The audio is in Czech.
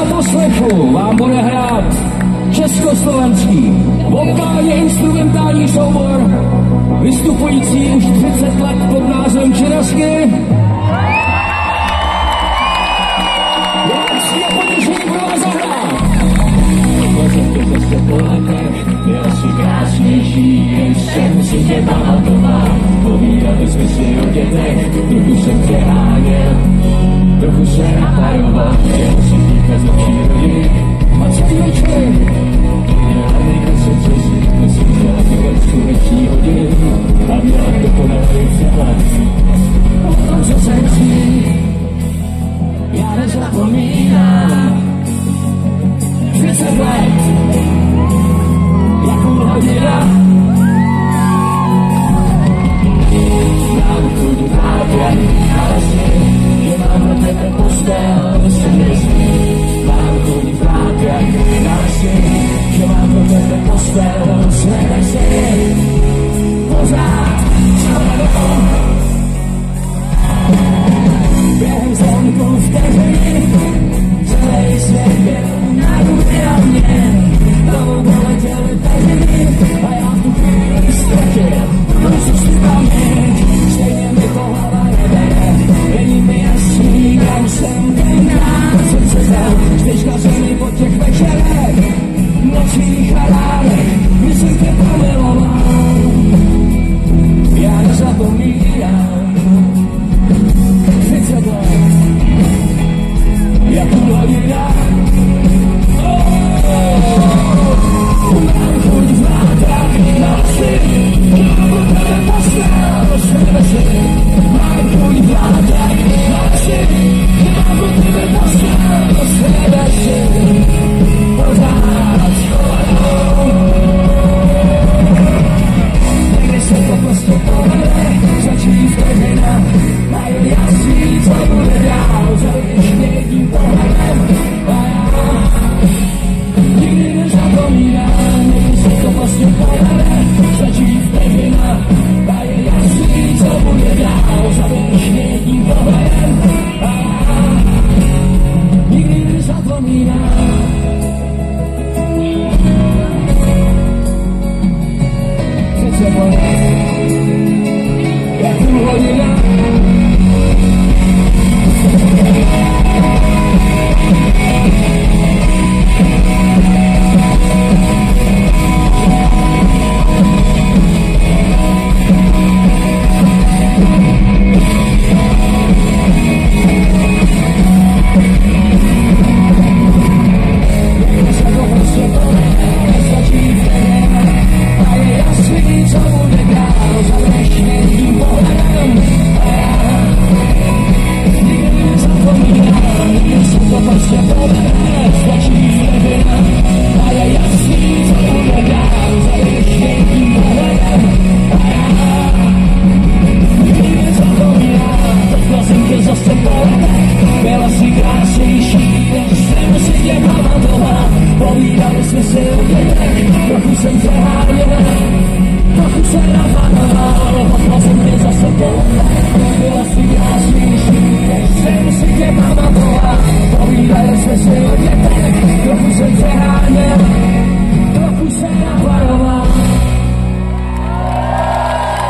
A poslechu vám bude hrát československý vokálně instrumentální soubor, vystupující už 30 let pod názvem Čerasky. Já si a potěšení pro vás zahrát. Vozem to zase po letech, byl jsi krásnější, jen jsem si tě pamatoval. Povídali jsme si o dětech, trochu jsem přeháněl, trochu se naparoval.